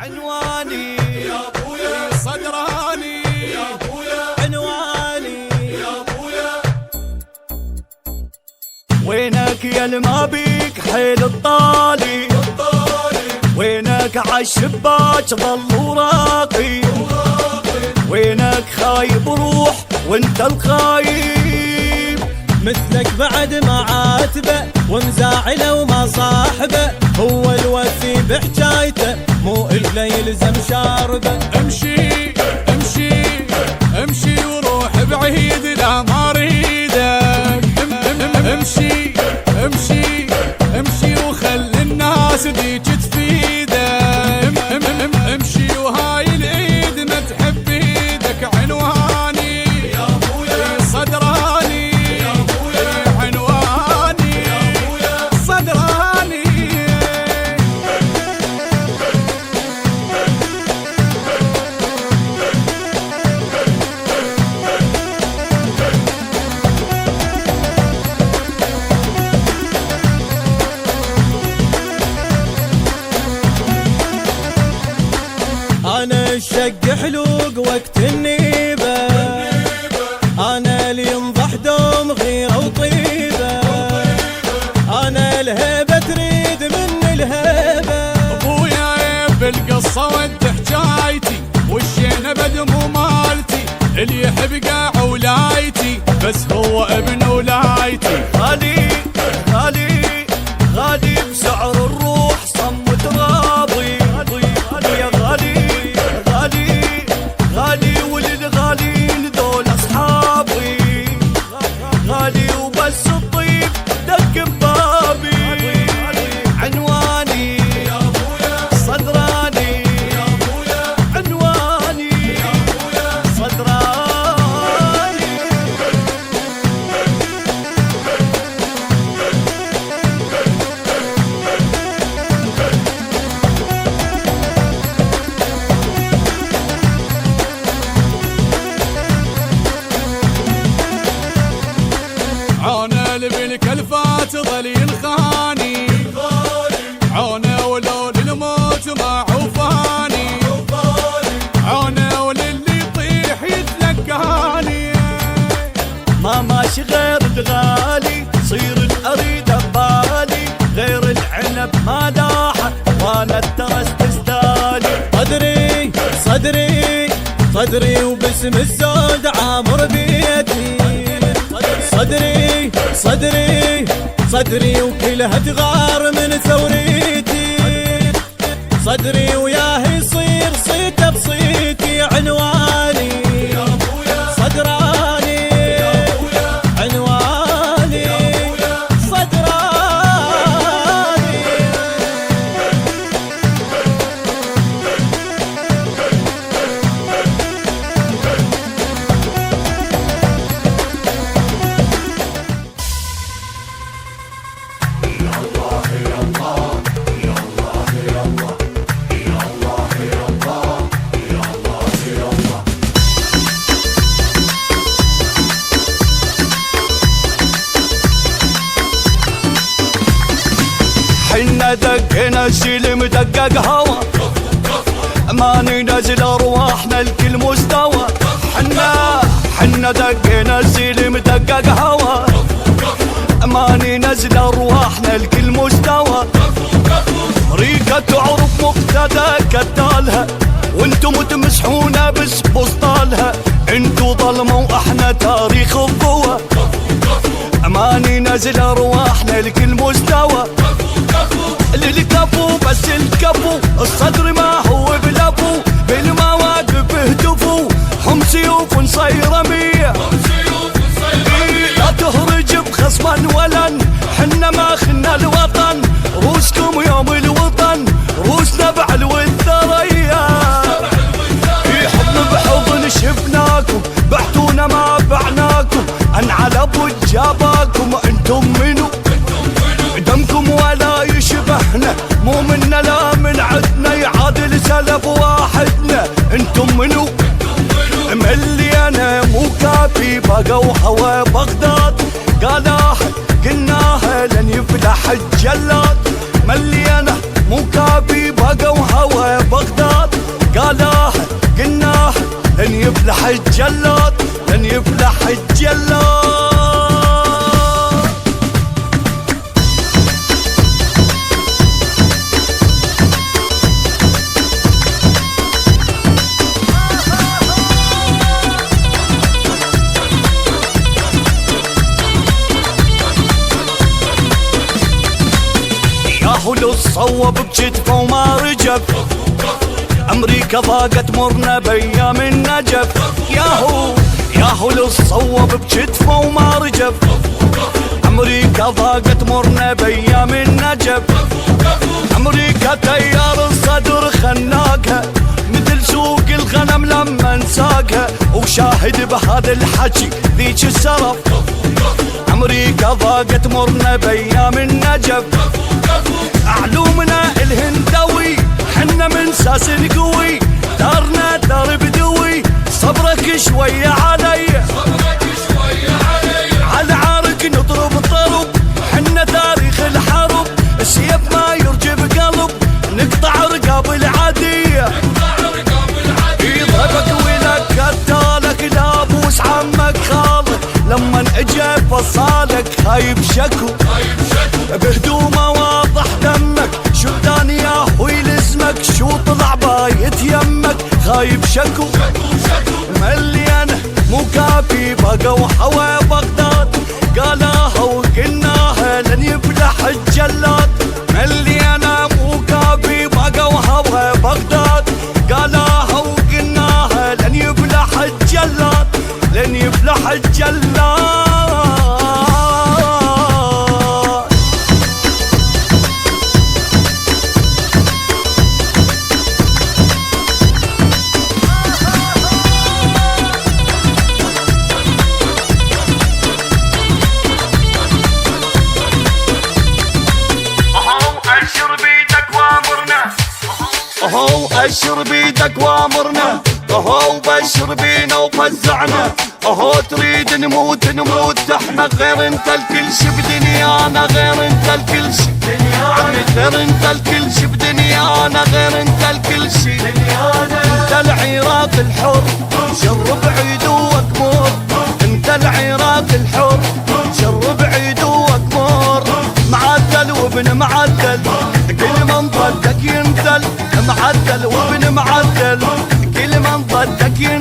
عنواني يا ابويا صدراني يا ابويا عنواني يا ابويا. وينك يا الما بيك حيل الطالي وينك عالشباك ظل وراقي وينك خايب روح وانت الخايب مثلك بعد ما عاتبه ومزاعله وما صاحبه هو الوفي بحجايته مو إلا يلزم شاربه. امشي امشي امشي وروح بعيد لا ما اريدك. امشي امشي امشي وخل الناس ديك تفيدك. امشي وهاي الايد ما تحب ايدك. عنواني يا ابويا صدراني يا ابويا عنواني يا ابويا صدراني. أنا الشق حلوق وقت النيبة أنا اللي ينضح دوم غيرة وطيبة أنا الهيبة تريد من الهيبة. ابويا بالقصة ود حجايتي والشينة بدمو مالتي اللي يحب قاع ولايتي بس هو ابن ولايتي. غالي غالي غالي بسعر الروح صمت راضي يا غالي غالي غالي وللغالين دول اصحابي غالي وبس الطيب دق ببابي. عنواني يا ابويا صدراني يا ابويا عنواني يا ابويا صدراني. عانى بالكلفات ظلي الخاني عانى ولو للموت ما عوفاني عانى وللي يطيح يتلقاني. ما ماشي غير الغالي صير الاريد ببالي غير العنب ما لاحه وانا الترس تزداني. صدري صدري صدري وباسم الزود عامر بيتي صدري صدري صدري وكلها تغار من ثوريتي صدري وياه يصير صيته بصيتي. عنواني يا ابويا صدراني يا ابويا عنواني يا ابويا صدراني. حنا دقنا الشيل مدقق هوا ماني نزل ارواحنا لكل مستوى. حنا دقنا الشيل مدقق هوا ماني نزل ارواحنا لكل مستوى. ريقة عرف مقتدى كتالها وانتم تمسحونا بس بسطالها. انتو ظلمة واحنا تاريخ الضوى ماني نزل ارواحنا لكل مستوى. للكفو بس الكفو الصدر ما هو بلفو بالمواقف اهتفوا هم سيوف صيرة مية. لا تهرج بخصما ولن حنا ما خنا الوطن روسكم يوم الوطن روسنا بعل والثريا. في حضن بحضن شفناكم بعتونا ما بعناكم انعلبوا جاباكم انتم منو دمكم ولا يشبهنا مو منا لا من عدنا يعادل سلف واحدنا. انتم منو مليانة مو كافي بقوا هوا بغداد قالها قلناها لن يفلح الجلاد. مليانة مو كافي بقوا هوا بغداد يفلح الجلاد لن يفلح الجلاد. ياهو صوب بكتفه وما رجب، امريكا ضاقت مرنا بايام النجف. ياهو صوب بكتفه وما رجب، امريكا ضاقت مرنا بايام النجف. امريكا تيار الصدر خناقها مثل سوق الغنم لما نساقها، وشاهد بهذا الحكي ذيك السرف. امريكا ضاقت مرنا بايام النجف. علومنا الهندوي حنا من ساس قوي، دارنا دار بدوي صبرك شوية علي. على عارك نضرب طرب حنا تاريخ الحرب، السيف ما يرجب قلب نقطع رقاب العادية. يضربك ولك قتالك لابوس عمك خالك، لما اجى فصالك خايب شكو بهدومه واضح دمك. شو الثاني يا اخوي لازمك، شو طلع بايت يمك خايب شكو. مليانه مو كافي بقوا هوا بغداد، قالها وقلناها لن يفلح الجلاد. مليانه مو كافي بقوا هوا بغداد، قالها وقلناها لن يفلح الجلاد لن يفلح الجلاد. اهو اشر بيدك وامرنا، اهو بشر بينا وفزعنا. اهو تريد نموت نموت احنا، غير انت الكل شي بدنيانا، غير انت الكل شي عمي، غير انت الكل شي بدنيانا، غير انت الكل شي. انت العراق الحر جرب عدوك مر، انت العراق الحر جرب عدوك مر. معدل وابن معدل كل من ضدك ينزل، معدل وابن معدل كل من ضدك ينزل.